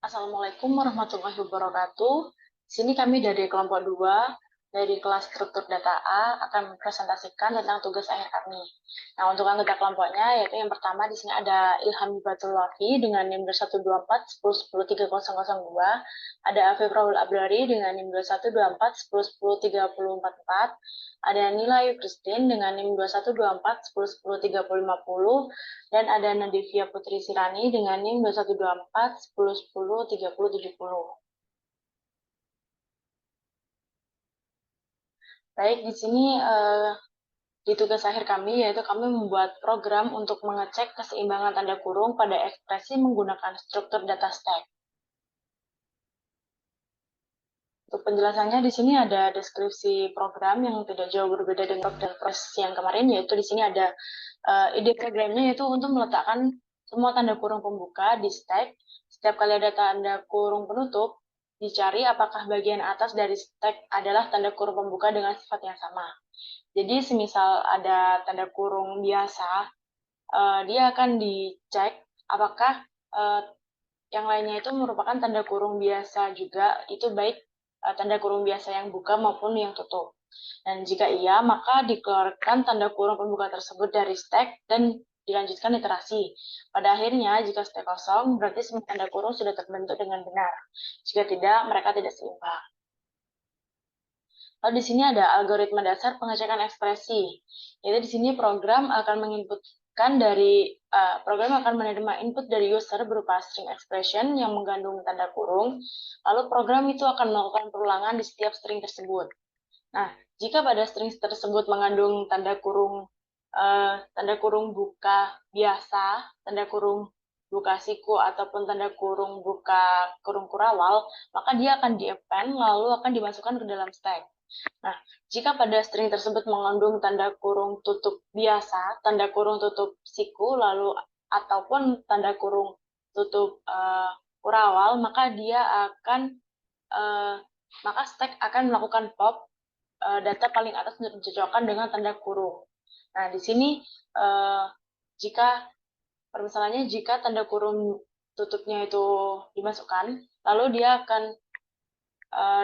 Assalamualaikum warahmatullahi wabarakatuh. Di sini kami dari kelompok 2, dari kelas struktur data A, akan mempresentasikan tentang tugas akhir kami. Nah, untuk anggota kelompoknya, yaitu yang pertama di sini ada Ilham Hibatul Wafi dengan NIM 124 10 10 3002, ada Afif Rahul Abrari dengan NIM 2124 10 10 3044, ada Nila Christine dengan NIM 2124 10 10 3050, dan ada Nadivia Putri Sirani dengan NIM 2124 10 10 30 70. Baik, di sini di tugas akhir kami yaitu kami membuat program untuk mengecek keseimbangan tanda kurung pada ekspresi menggunakan struktur data stack. Untuk penjelasannya di sini ada deskripsi program yang tidak jauh berbeda dengan program proses yang kemarin, yaitu di sini ada ide programnya yaitu untuk meletakkan semua tanda kurung pembuka di stack. Setiap kali ada tanda kurung penutup, dicari apakah bagian atas dari stack adalah tanda kurung pembuka dengan sifat yang sama. Jadi semisal ada tanda kurung biasa, dia akan dicek apakah yang lainnya itu merupakan tanda kurung biasa juga, itu baik tanda kurung biasa yang buka maupun yang tutup. Dan jika iya, maka dikeluarkan tanda kurung pembuka tersebut dari stack dan dilanjutkan iterasi. Pada akhirnya, jika stack kosong, berarti semua tanda kurung sudah terbentuk dengan benar. Jika tidak, mereka tidak seimbang. Lalu di sini ada algoritma dasar pengecekan ekspresi. Jadi di sini program akan menerima input dari user berupa string expression yang mengandung tanda kurung. Lalu program itu akan melakukan perulangan di setiap string tersebut. Nah, jika pada string tersebut mengandung tanda kurung buka biasa, tanda kurung buka siku ataupun tanda kurung buka kurung kurawal, maka dia akan di-append lalu akan dimasukkan ke dalam stack. Nah, jika pada string tersebut mengandung tanda kurung tutup biasa, tanda kurung tutup siku, lalu ataupun tanda kurung tutup kurawal, maka maka stack akan melakukan pop data paling atas untuk dicocokkan dengan tanda kurung. Nah, di sini jika permasalahannya jika tanda kurung tutupnya itu dimasukkan, lalu dia akan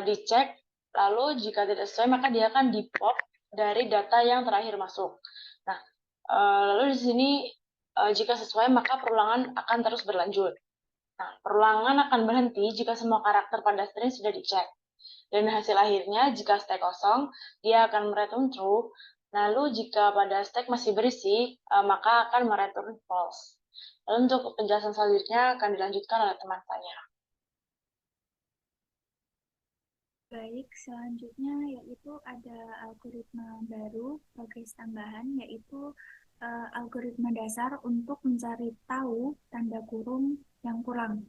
dicek, lalu jika tidak sesuai maka dia akan di-pop dari data yang terakhir masuk. Nah, lalu di sini jika sesuai maka perulangan akan terus berlanjut. Nah, perulangan akan berhenti jika semua karakter pada string sudah dicek. Dan hasil akhirnya jika stack kosong, dia akan mereturn true. Lalu jika pada stack masih berisi, maka akan mereturn false. Lalu untuk penjelasan selanjutnya akan dilanjutkan oleh teman saya. Baik, selanjutnya yaitu ada algoritma baru, progres tambahan, yaitu algoritma dasar untuk mencari tahu tanda kurung yang kurang.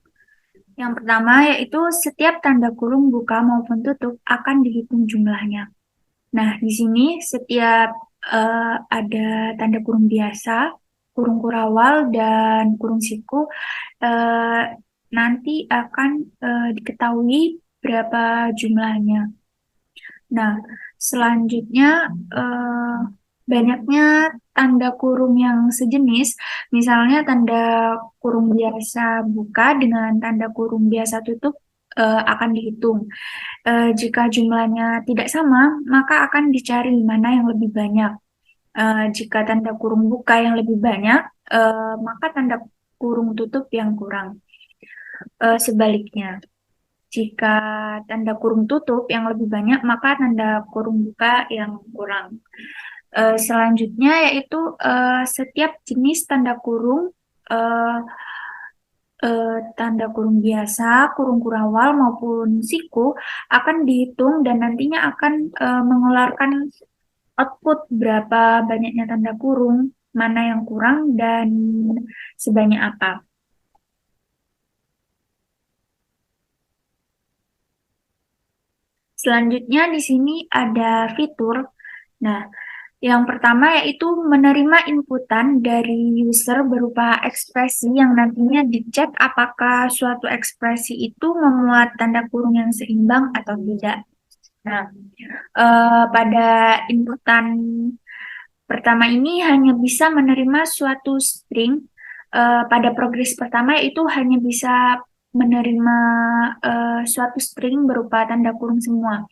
Yang pertama yaitu setiap tanda kurung buka maupun tutup akan dihitung jumlahnya. Nah, di sini setiap ada tanda kurung biasa, kurung kurawal, dan kurung siku, nanti akan diketahui berapa jumlahnya. Nah, selanjutnya banyaknya tanda kurung yang sejenis, misalnya tanda kurung biasa buka dengan tanda kurung biasa tutup akan dihitung. Jika jumlahnya tidak sama, maka akan dicari mana yang lebih banyak. Jika tanda kurung buka yang lebih banyak, maka tanda kurung tutup yang kurang. Sebaliknya. Jika tanda kurung tutup yang lebih banyak, maka tanda kurung buka yang kurang. Selanjutnya yaitu setiap jenis tanda kurung, eh, tanda kurung biasa, kurung kurawal maupun siku akan dihitung dan nantinya akan mengeluarkan output berapa banyaknya tanda kurung, mana yang kurang dan sebanyak apa. Selanjutnya di sini ada fitur. Nah, yang pertama yaitu menerima inputan dari user berupa ekspresi yang nantinya dicek apakah suatu ekspresi itu memuat tanda kurung yang seimbang atau tidak. Nah, pada inputan pertama ini hanya bisa menerima suatu string. Pada progres pertama itu hanya bisa menerima suatu string berupa tanda kurung semua.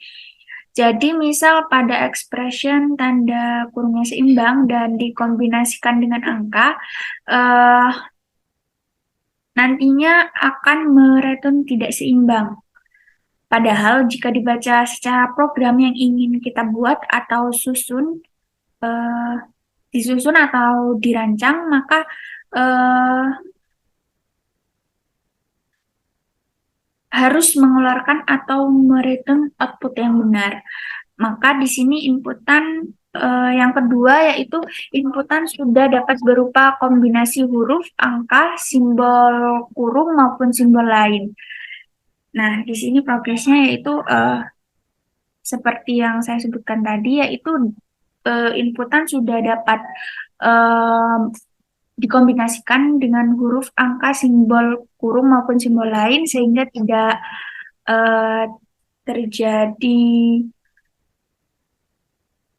Jadi misal pada expression tanda kurungnya seimbang dan dikombinasikan dengan angka, eh, nantinya akan mereturn tidak seimbang. Padahal jika dibaca secara program yang ingin kita buat atau eh, disusun atau dirancang, maka eh, harus mengeluarkan atau mereturn output yang benar. Maka di sini inputan yang kedua yaitu inputan sudah dapat berupa kombinasi huruf, angka, simbol kurung maupun simbol lain. Nah, di sini progresnya yaitu seperti yang saya sebutkan tadi, yaitu inputan sudah dapat eh, dikombinasikan dengan huruf, angka, simbol kurung maupun simbol lain sehingga tidak eh, terjadi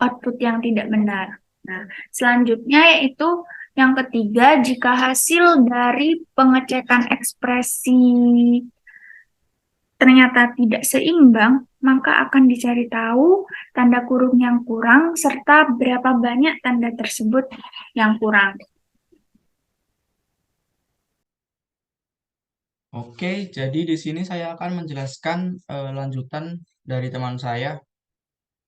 output yang tidak benar. Nah, selanjutnya yaitu yang ketiga, jika hasil dari pengecekan ekspresi ternyata tidak seimbang, maka akan dicari tahu tanda kurung yang kurang serta berapa banyak tanda tersebut yang kurang. Oke, jadi di sini saya akan menjelaskan lanjutan dari teman saya,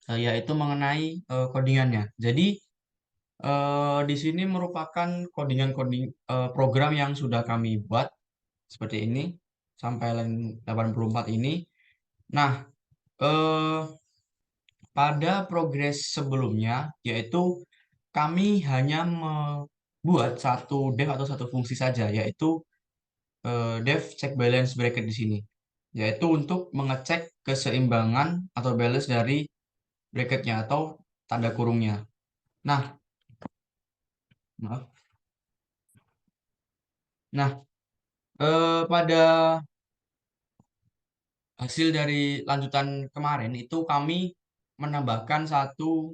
yaitu mengenai codingannya. Jadi di sini merupakan codingan-coding program yang sudah kami buat seperti ini sampai line 84 ini. Nah, eh, pada progres sebelumnya yaitu kami hanya membuat satu def atau satu fungsi saja, yaitu def check balance bracket di sini, yaitu untuk mengecek keseimbangan atau balance dari bracketnya atau tanda kurungnya. Nah, maaf. Nah, pada hasil dari lanjutan kemarin itu kami menambahkan satu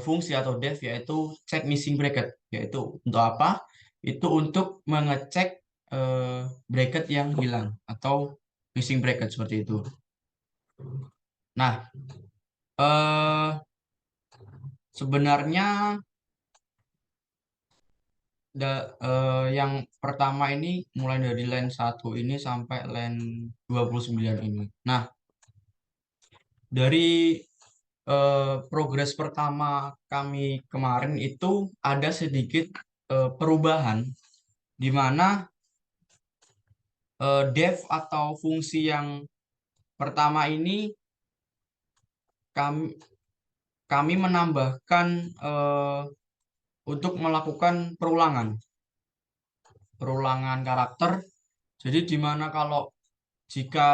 fungsi atau def yaitu check missing bracket, yaitu untuk apa? Itu untuk mengecek bracket yang hilang atau missing bracket seperti itu. Nah, eh, sebenarnya yang pertama ini mulai dari line 1 ini sampai line 29 ini. Nah, dari progres pertama kami kemarin itu ada sedikit perubahan di mana def atau fungsi yang pertama ini kami kami menambahkan untuk melakukan perulangan karakter. Jadi di mana jika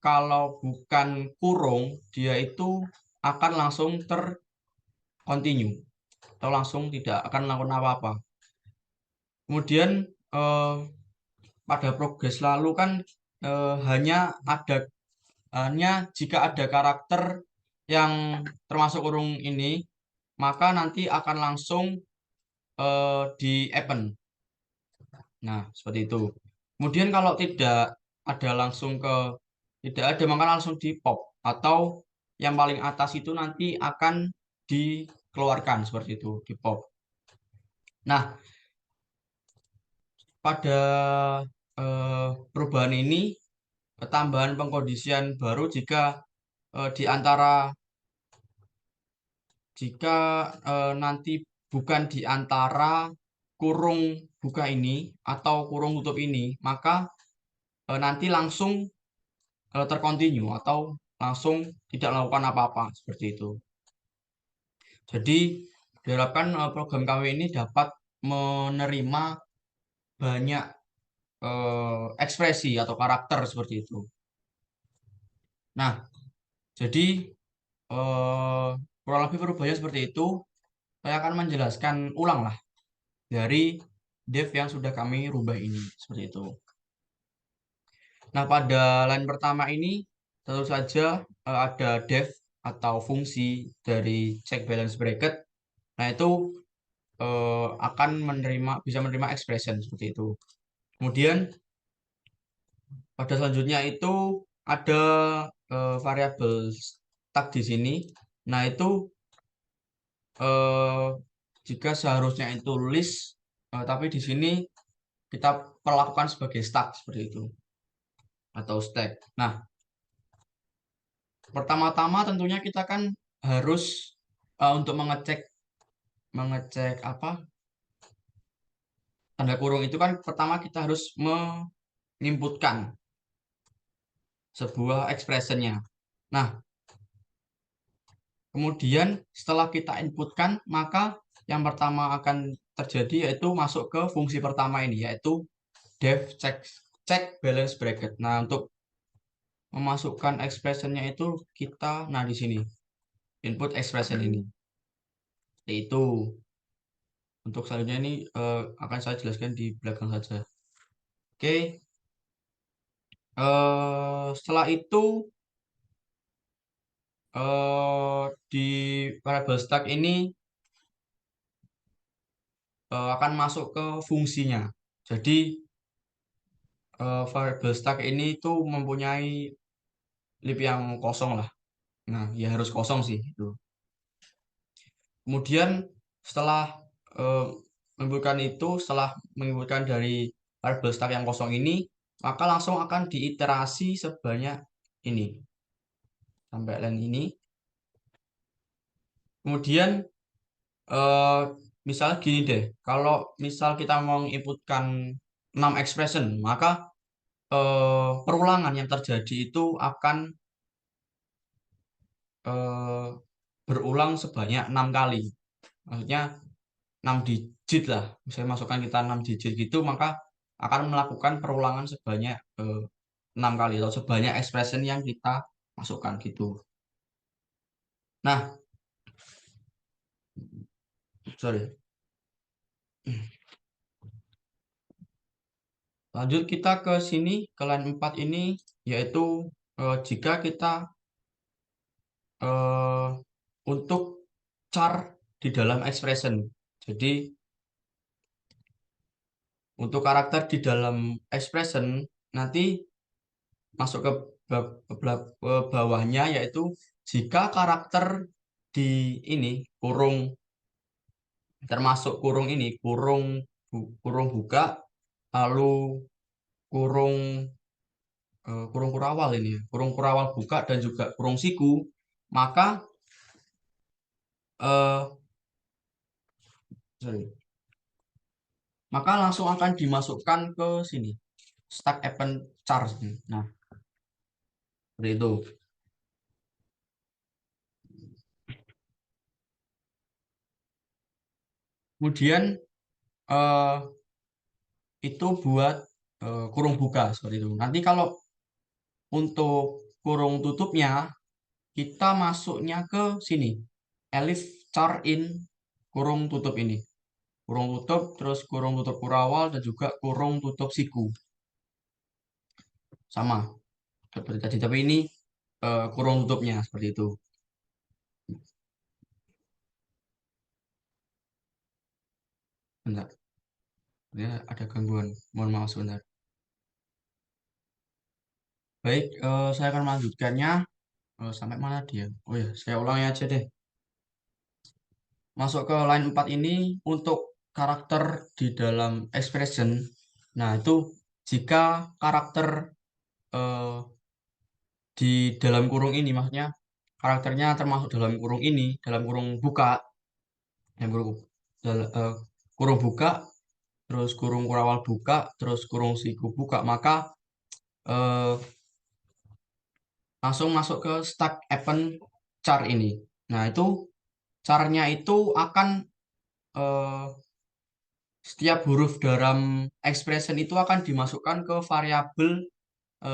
kalau bukan kurung dia itu akan langsung terkontinu atau langsung tidak akan melakukan apa-apa. Kemudian eh, pada progres lalu kan hanya jika ada karakter yang termasuk kurung ini, maka nanti akan langsung di append. Nah, seperti itu. Kemudian kalau tidak ada maka langsung di pop atau yang paling atas itu nanti akan dikeluarkan seperti itu, di pop. Nah, pada perubahan ini tambahan pengkondisian baru di antara jika nanti bukan di antara kurung buka ini atau kurung tutup ini, maka nanti langsung terkontinu atau langsung tidak melakukan apa-apa seperti itu. Jadi diharapkan program kami ini dapat menerima banyak ekspresi atau karakter seperti itu. Nah, jadi kurang lebih perubahannya seperti itu. Saya akan menjelaskan ulang lah dari dev yang sudah kami rubah ini seperti itu. Nah, pada line pertama ini tentu saja ada def atau fungsi dari check balance bracket. Nah, itu akan bisa menerima expression seperti itu. Kemudian pada selanjutnya itu ada variabel stack di sini. Nah, itu eh, jika seharusnya itu list, tapi di sini kita perlakukan sebagai stack seperti itu atau stack. Nah, pertama-tama tentunya kita kan harus untuk mengecek mengecek apa tanda kurung itu kan pertama kita harus menginputkan sebuah expressionnya. Nah, kemudian setelah kita inputkan, maka yang pertama akan terjadi yaitu masuk ke fungsi pertama ini, yaitu def check balance bracket. Nah, untuk memasukkan expressionnya itu kita, nah di sini, input expression ini. Yaitu, untuk selanjutnya ini akan saya jelaskan di belakang saja. Oke, setelah itu di variable stack ini akan masuk ke fungsinya. Jadi variable stack ini itu mempunyai lib yang kosong lah. Nah, ya harus kosong sih itu. Kemudian setelah eh, setelah menginputkan dari variable stack yang kosong ini, maka langsung akan diiterasi sebanyak ini sampai line ini. Kemudian eh, misal gini deh, kalau misal kita mau menginputkan 6 expression, maka perulangan yang terjadi itu akan eh, berulang sebanyak 6 kali. Maksudnya 6 digit lah. Misalnya masukkan kita 6 digit gitu, maka akan melakukan perulangan sebanyak 6 kali atau sebanyak expression yang kita masukkan gitu. Nah, sorry. Lanjut kita ke sini, ke line 4 ini, yaitu jika kita eh, untuk char di dalam expression. Jadi, untuk karakter di dalam expression, nanti masuk ke ke bawahnya, yaitu jika karakter di ini, kurung, termasuk kurung ini, kurung buka, lalu kurung kurung kurawal ini ya, kurung kurawal buka dan juga kurung siku, maka eh, sorry, maka langsung akan dimasukkan ke sini stack event char ini. Nah, seperti itu. Kemudian eh, itu buat kurung buka seperti itu. Nanti kalau untuk kurung tutupnya kita masuknya ke sini elif char in kurung tutup ini, kurung tutup, terus kurung tutup kurawal dan juga kurung tutup siku, sama seperti tadi, tapi ini kurung tutupnya seperti itu. Bentar, ya ada gangguan, mohon maaf sebentar. Baik, saya akan melanjutkannya. Sampai mana dia? Oh ya, saya ulangi aja deh. Masuk ke line 4 ini untuk karakter di dalam expression. Nah, itu jika karakter eh, di dalam kurung ini, maksudnya karakternya termasuk dalam kurung ini, dalam kurung buka, yang kurung buka, terus kurung kurawal buka, terus kurung siku buka, maka eh, langsung masuk ke stack event char ini. Nah, itu caranya itu akan eh, setiap huruf dalam expression itu akan dimasukkan ke variabel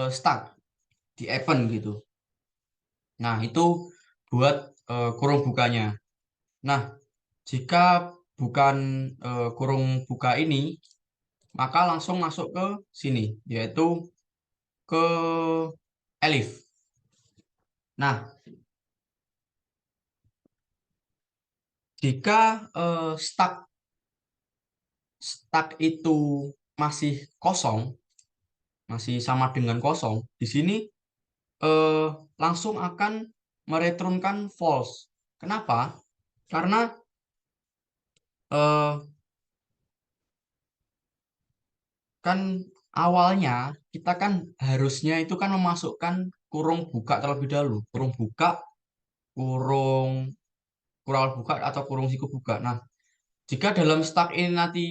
stack di event gitu. Nah, itu buat kurung bukanya. Nah, jika bukan kurung buka ini, maka langsung masuk ke sini, yaitu ke elif. Nah, jika stack itu masih kosong, masih sama dengan kosong, di sini langsung akan mereturnkan false. Kenapa? Karena eh, kan awalnya kita kan harusnya itu kan memasukkan kurung buka terlebih dahulu, kurung buka, kurung kural buka atau kurung siku buka. Nah, jika dalam stack ini nanti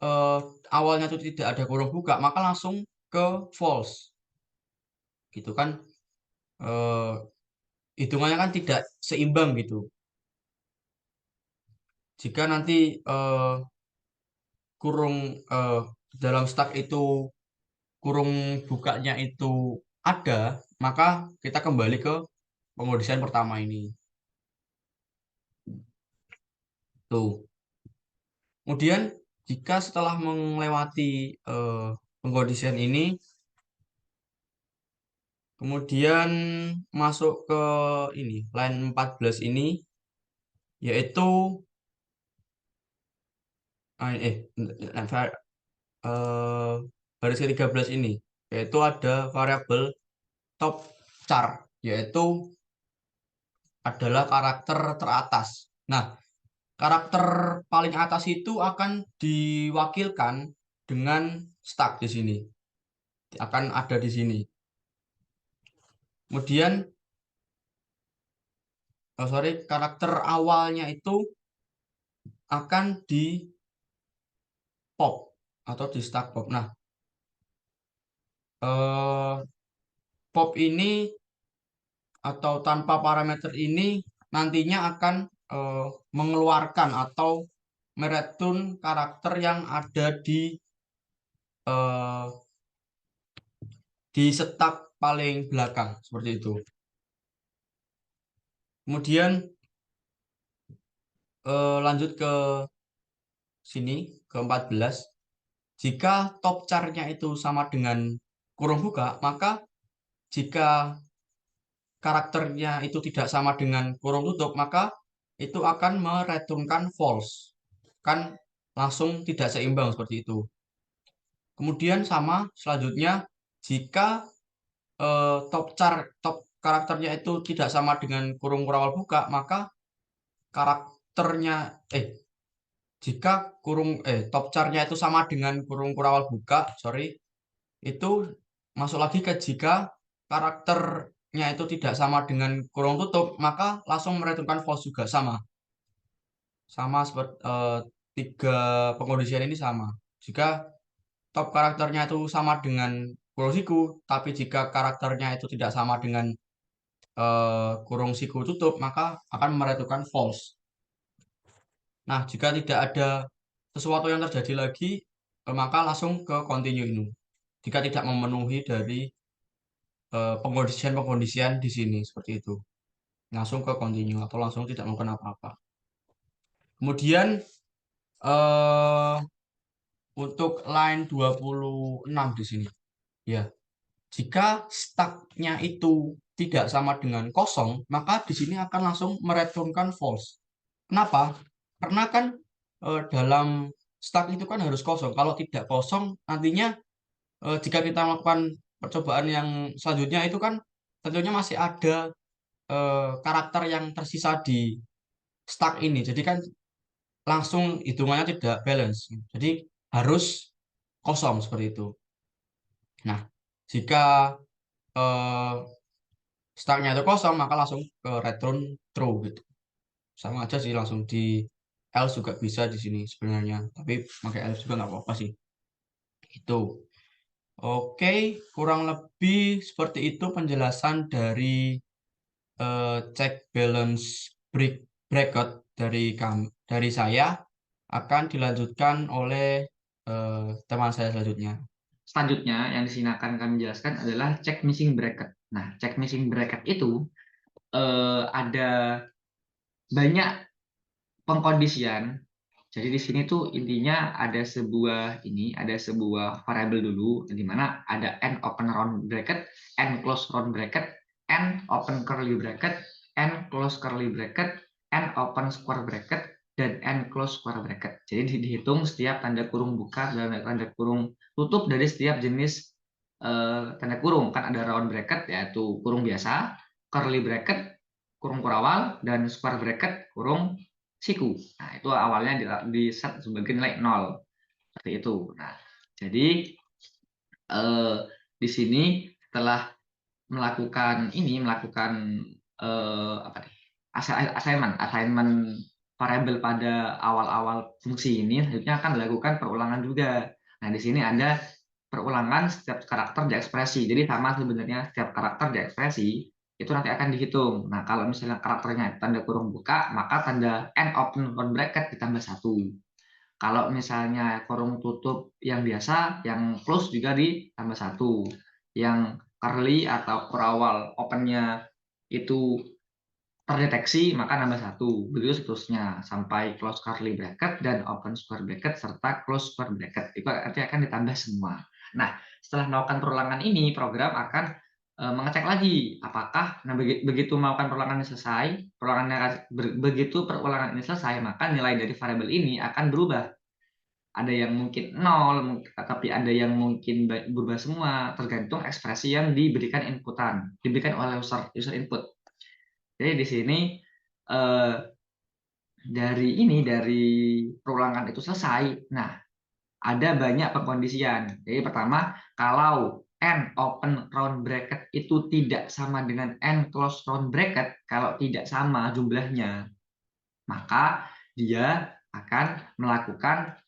eh, awalnya itu tidak ada kurung buka, maka langsung ke false, gitu kan? Eh, hitungannya kan tidak seimbang gitu. Jika nanti kurung eh, dalam stack itu kurung bukanya itu ada, maka kita kembali ke pengondisian pertama ini. Tuh. Kemudian jika setelah melewati pengkondisian ini, kemudian masuk ke ini, line 14 ini, yaitu eh, baris ke-13 ini, yaitu ada variabel top char, yaitu adalah karakter teratas. Nah, karakter paling atas itu akan diwakilkan dengan stack di sini. Akan ada di sini. Kemudian, karakter awalnya itu akan di pop atau di stack pop. Nah, eh, pop ini atau tanpa parameter ini nantinya akan eh, mengeluarkan atau mereturn karakter yang ada eh, di stack paling belakang seperti itu. Kemudian lanjut ke sini ke 14. Jika top char-nya itu sama dengan kurung buka, maka jika karakternya itu tidak sama dengan kurung tutup, maka itu akan mereturnkan false. Kan langsung tidak seimbang seperti itu. Kemudian sama selanjutnya, jika top karakternya itu tidak sama dengan kurung kurawal buka, maka karakternya jika top char-nya itu sama dengan kurung kurawal buka, sorry, itu masuk lagi ke jika karakternya itu tidak sama dengan kurung tutup, maka langsung mereturnkan false juga sama seperti tiga pengkondisian ini sama. Jika top karakternya itu sama dengan kurung siku, tapi jika karakternya itu tidak sama dengan kurung siku tutup, maka akan mereturnkan false. Nah, jika tidak ada sesuatu yang terjadi lagi, maka langsung ke continue ini. Jika tidak memenuhi dari pengkondisian-pengkondisian di sini seperti itu. Langsung ke continue atau langsung tidak melakukan apa-apa. Kemudian eh, untuk line 26 di sini. Ya, jika stacknya itu tidak sama dengan kosong, maka di sini akan langsung mereturnkan false. Kenapa? Karena kan dalam stack itu kan harus kosong. Kalau tidak kosong, nantinya jika kita melakukan percobaan yang selanjutnya itu kan tentunya masih ada karakter yang tersisa di stack ini. Jadi kan langsung hitungannya tidak balance. Jadi harus kosong seperti itu. Nah, jika eh, stacknya itu kosong, maka langsung ke return true gitu. Sama aja sih langsung di else juga bisa di sini sebenarnya. Tapi pakai else juga nggak apa-apa sih. Itu. Oke, kurang lebih seperti itu penjelasan dari check balance bracket dari saya akan dilanjutkan oleh teman saya selanjutnya. Selanjutnya yang di sini akan kami jelaskan adalah check missing bracket. Nah, check missing bracket itu ada banyak pengkondisian. Jadi di sini tuh intinya ada sebuah variabel dulu di mana ada n open round bracket, n close round bracket, n open curly bracket, n close curly bracket, n open square bracket, dan n close square bracket. Jadi dihitung setiap tanda kurung buka dan tanda kurung tutup dari setiap jenis tanda kurung, kan ada round bracket yaitu kurung biasa, curly bracket kurung kurawal, dan square bracket kurung siku. Nah, itu awalnya di set sebagai nilai 0 seperti itu. Nah, jadi di sini setelah melakukan apa nih, assignment variabel pada awal-awal fungsi ini, selanjutnya akan dilakukan perulangan juga. Nah, di sini ada perulangan setiap karakter di ekspresi. Jadi sama sebenarnya setiap karakter di ekspresi itu nanti akan dihitung. Nah, kalau misalnya karakternya tanda kurung buka, maka tanda end open round bracket ditambah 1. Kalau misalnya kurung tutup yang biasa, yang close juga ditambah 1. Yang curly atau kurawal opennya itu terdeteksi, maka nambah 1. Begitu seterusnya sampai close curly bracket dan open square bracket serta close square bracket. Itu nanti akan ditambah semua. Nah, setelah melakukan perulangan ini, program akan mengecek lagi apakah begitu melakukan perulangan ini selesai, begitu perulangan ini selesai, maka nilai dari variabel ini akan berubah. Ada yang mungkin 0, tapi ada yang mungkin berubah semua, tergantung ekspresi yang diberikan oleh user input. Jadi di sini dari perulangan itu selesai. Nah, ada banyak pengkondisian. Jadi pertama, kalau n open round bracket itu tidak sama dengan n close round bracket, kalau tidak sama jumlahnya, maka dia akan melakukan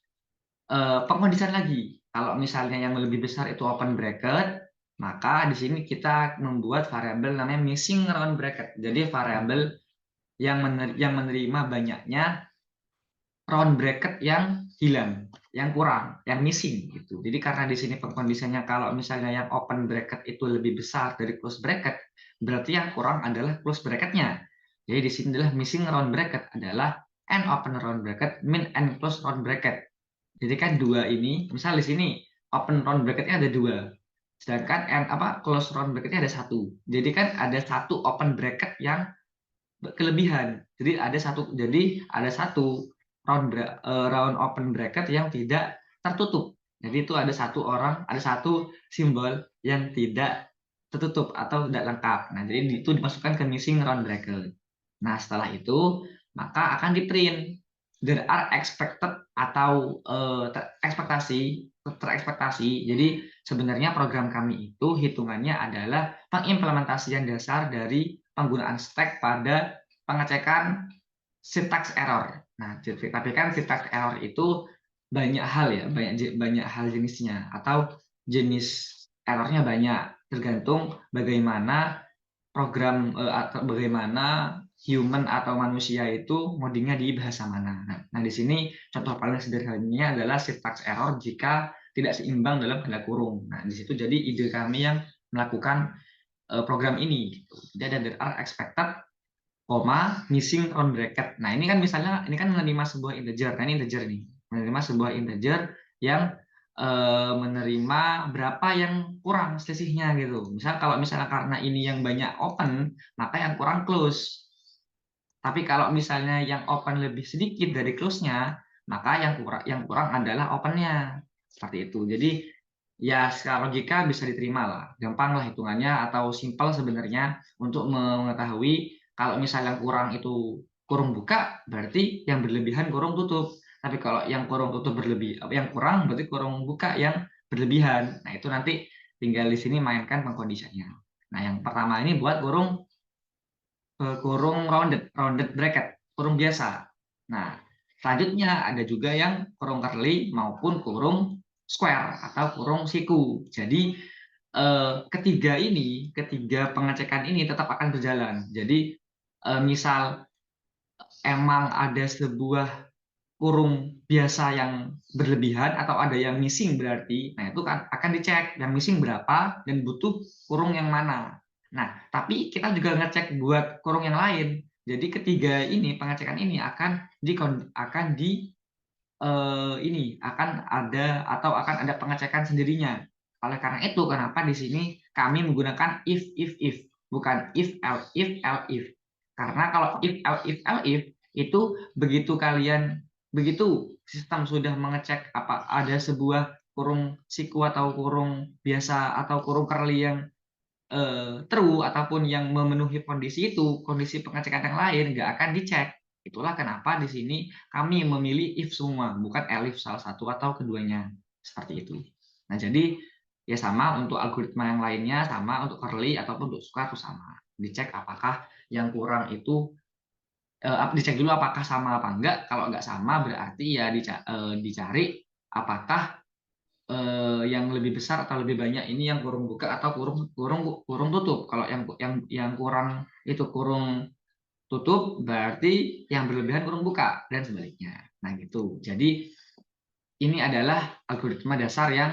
pengkondisian lagi. Kalau misalnya yang lebih besar itu open bracket, maka di sini kita membuat variabel namanya missing round bracket. Jadi variabel yang menerima banyaknya round bracket yang hilang, yang kurang, yang missing gitu. Jadi karena di sini pengkondisiannya kalau misalnya yang open bracket itu lebih besar dari close bracket, berarti yang kurang adalah close bracketnya. Jadi di sini adalah missing round bracket adalah n open round bracket min n close round bracket. Jadi kan dua ini, misal di sini open round bracketnya ada 2, sedangkan close round bracketnya ada 1. Jadi kan ada 1 open bracket yang kelebihan. Jadi ada satu round open bracket yang tidak tertutup. Jadi itu ada satu simbol yang tidak tertutup atau tidak lengkap. Nah, jadi itu dimasukkan ke missing round bracket. Nah, setelah itu maka akan di-print. There are expected atau terekspektasi. Jadi sebenarnya program kami itu hitungannya adalah pengimplementasian dasar dari penggunaan stack pada pengecekan syntax error. Nah, tapi kan syntax error itu banyak hal ya, banyak hal jenisnya atau jenis errornya banyak, tergantung bagaimana program atau bagaimana human atau manusia itu ngodingnya di bahasa mana. Nah, di sini contoh paling sederhananya adalah syntax error jika tidak seimbang dalam tanda kurung. Nah, di situ jadi ide kami yang melakukan program ini. Jadi ada there are expected, missing round bracket. Nah, ini kan misalnya ini kan menerima sebuah integer. Nah, ini integer nih. Menerima sebuah integer yang menerima berapa yang kurang selisihnya gitu. Kalau misalnya karena ini yang banyak open, maka yang kurang close. Tapi kalau misalnya yang open lebih sedikit dari close-nya, maka yang kurang adalah open-nya. Seperti itu. Jadi ya secara logika bisa diterima lah. Gampang lah hitungannya atau simple sebenarnya untuk mengetahui kalau misalnya yang kurang itu kurung buka, berarti yang berlebihan kurung tutup. Tapi kalau yang kurung tutup yang kurang berarti kurung buka yang berlebihan. Nah, itu nanti tinggal di sini mainkan pengkondisiannya. Nah, yang pertama ini buat kurung rounded bracket, kurung biasa. Nah, selanjutnya ada juga yang kurung curly maupun kurung square atau kurung siku. Jadi ketiga pengecekan ini tetap akan berjalan. Jadi misal emang ada sebuah kurung biasa yang berlebihan atau ada yang missing berarti, nah itu kan akan dicek yang missing berapa dan butuh kurung yang mana. Nah, tapi kita juga ngecek buat kurung yang lain. Jadi ketiga ini pengecekan ini akan ada pengecekan sendirinya. Oleh karena itu, kenapa di sini kami menggunakan if, bukan if, else, if. Karena kalau if, else, itu begitu sistem sudah mengecek ada sebuah kurung siku atau kurung biasa atau kurung curly yang true ataupun yang memenuhi kondisi itu, kondisi pengecekan yang lain nggak akan dicek. Itulah kenapa di sini kami memilih if semua, bukan elif salah satu atau keduanya. Seperti itu. Nah, jadi ya sama untuk algoritma yang lainnya, sama untuk curly ataupun untuk square itu sama. Dicek apakah yang kurang itu dicek dulu apakah sama apa enggak. Kalau enggak sama berarti ya dicari apakah yang lebih besar atau lebih banyak ini yang kurung buka atau kurung tutup. Kalau yang kurang itu kurung tutup berarti yang berlebihan kurung buka dan sebaliknya. Nah, gitu. Jadi ini adalah algoritma dasar yang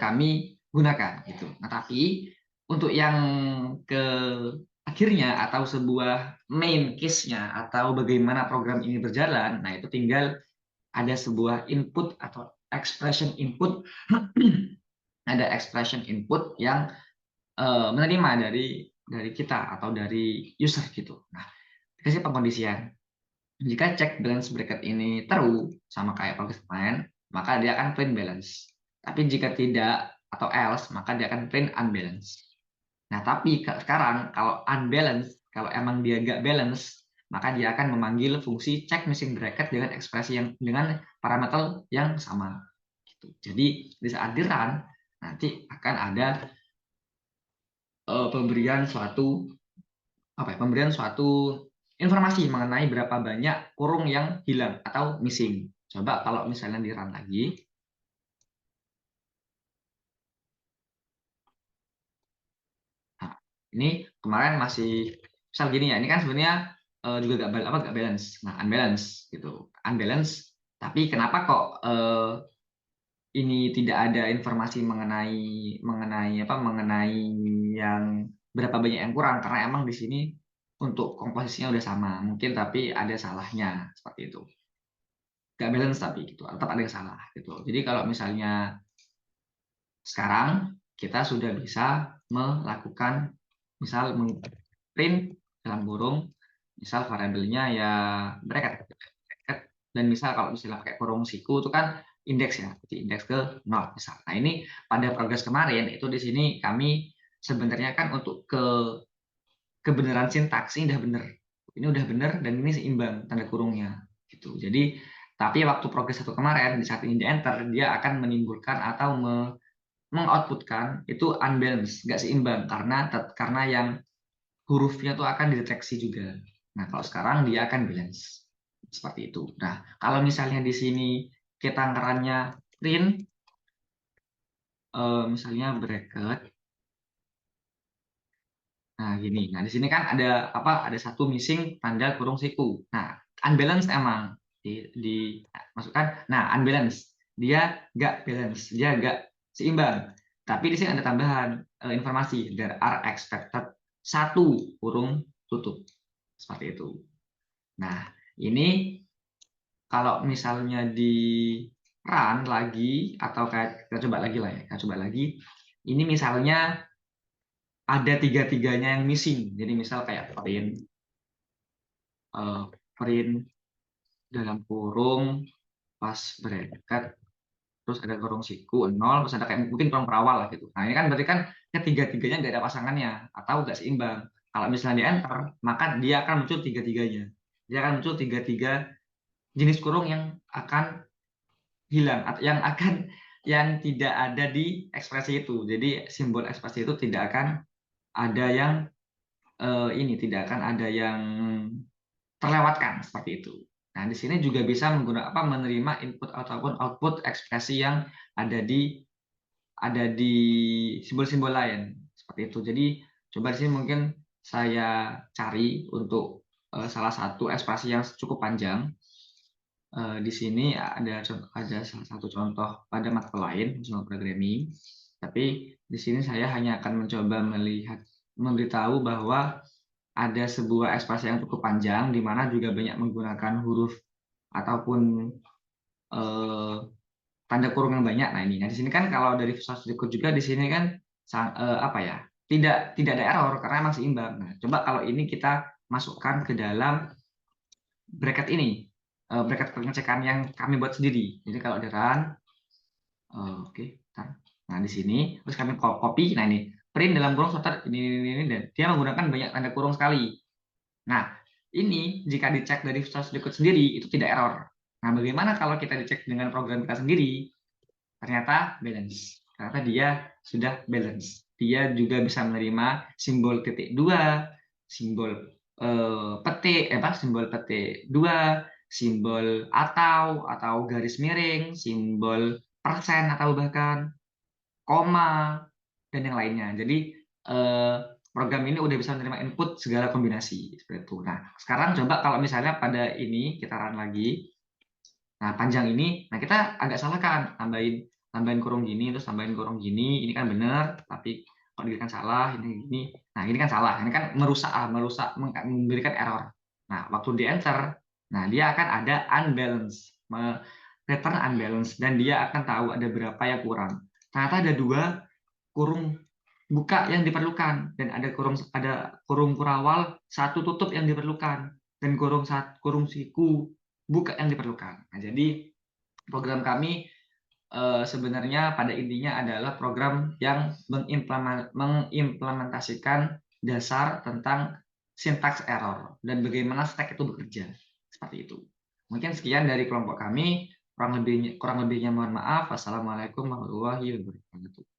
kami gunakan gitu. Nah, tapi untuk yang ke akhirnya atau sebuah main case-nya atau bagaimana program ini berjalan, nah itu tinggal ada sebuah input atau expression input ada expression input yang menerima dari kita atau dari user gitu. Nah, dikasih pengkondisian. Jika check balance bracket ini true sama kayak progress kemarin, maka dia akan print balance. Tapi jika tidak atau else, maka dia akan print unbalance. Nah, tapi sekarang kalau unbalance, kalau emang dia nggak balance, maka dia akan memanggil fungsi check missing bracket dengan ekspresi yang dengan parameter yang sama. Gitu. Jadi di saat di run nanti akan ada pemberian suatu informasi mengenai berapa banyak kurung yang hilang atau missing. Coba kalau misalnya di run lagi. Nah, ini kemarin masih misal gini ya, ini kan sebenarnya juga gak balance. Nah, unbalance gitu. Unbalance, tapi kenapa kok ini tidak ada informasi mengenai yang berapa banyak yang kurang, karena emang di sini untuk komposisinya udah sama mungkin, tapi ada salahnya seperti itu, nggak balance tapi gitu, tetap ada yang salah gitu. Jadi kalau misalnya sekarang kita sudah bisa melakukan misal print dalam kurung, misal variabelnya ya bracket, dan misal kalau misalnya pakai kurung siku itu kan indeks ya, jadi indeks ke 0 misal. Nah, ini pada progres kemarin itu di sini kami sebenarnya kan untuk kebenaran sintaks ini udah bener. Ini udah bener dan ini seimbang tanda kurungnya gitu. Jadi tapi waktu progres satu kemarin di saat ini di enter dia akan menimbulkan atau mengoutputkan itu unbalance, nggak seimbang karena yang hurufnya tuh akan dideteksi juga. Nah, kalau sekarang dia akan balance seperti itu. Nah, kalau misalnya di sini kita ngerannya print misalnya bracket. Nah, gini. Nah, di sini kan ada apa? Ada satu missing tanda kurung siku. Nah, unbalance emang masukkan. Nah, unbalance. Dia nggak balance, dia nggak seimbang. Tapi di sini ada tambahan informasi. There are expected satu kurung tutup. Seperti itu. Nah, ini kalau misalnya di run lagi atau kayak kita coba lagi lah ya, kita coba lagi. Ini misalnya ada tiga-tiganya yang missing. Jadi misal kayak print dalam kurung pas bracket terus ada kurung siku 0 terus ada kayak mungkin kurung perawal lah gitu. Nah, ini kan berarti kan ketiga-tiganya nggak ada pasangannya atau nggak seimbang. Kalau misalnya di enter maka dia akan muncul tiga-tiganya. Dia akan muncul tiga-tiga jenis kurung yang akan hilang atau yang tidak ada di ekspresi itu. Jadi simbol ekspresi itu tidak akan ada yang tidak akan ada yang terlewatkan seperti itu. Nah, di sini juga bisa menerima input ataupun output ekspresi yang ada di simbol-simbol lain seperti itu. Jadi coba di sini mungkin saya cari untuk salah satu ekspresi yang cukup panjang. Di sini ada salah satu contoh pada mata lain, Functional Programming. Tapi di sini saya hanya akan mencoba memberitahu bahwa ada sebuah ekspresi yang cukup panjang, di mana juga banyak menggunakan huruf ataupun tanda kurung yang banyak. Nah, ini. Nah, di sini kan kalau dari Visual Studio Code juga di sini kan tidak ada error karena masih imbang. Nah, coba kalau ini kita masukkan ke dalam bracket ini. Bracket pengecekan yang kami buat sendiri. Jadi kalau di run Oke, bentar. Nah, di sini terus kami copy. Nah, ini print dalam kurung sorted ini dan dia menggunakan banyak tanda kurung sekali. Nah, ini jika dicek dari Visual Studio Code sendiri itu tidak error. Nah, bagaimana kalau kita dicek dengan program kita sendiri? Ternyata balance. Ternyata dia sudah balance. Dia juga bisa menerima simbol titik 2, simbol simbol petik 2, simbol atau garis miring, simbol persen atau bahkan koma dan yang lainnya. Jadi program ini udah bisa menerima input segala kombinasi seperti itu. Nah, sekarang coba kalau misalnya pada ini kita run lagi. Nah, panjang ini, nah kita agak salah kan, tambahin kurung gini, terus tambahin kurung gini, ini kan benar, tapi kalau ini kan salah, ini gini. Nah, ini kan salah, ini kan merusak, memberikan error. Nah, waktu di enter, nah dia akan ada unbalance, return unbalance, dan dia akan tahu ada berapa yang kurang. Ternyata ada 2 kurung buka yang diperlukan, dan ada kurung kurawal 1 tutup yang diperlukan, dan kurung siku buka yang diperlukan. Nah, jadi program kami sebenarnya pada intinya adalah program yang mengimplementasikan dasar tentang syntax error dan bagaimana stack itu bekerja. Seperti itu. Mungkin sekian dari kelompok kami. Kurang lebihnya mohon maaf. Wassalamualaikum warahmatullahi wabarakatuh.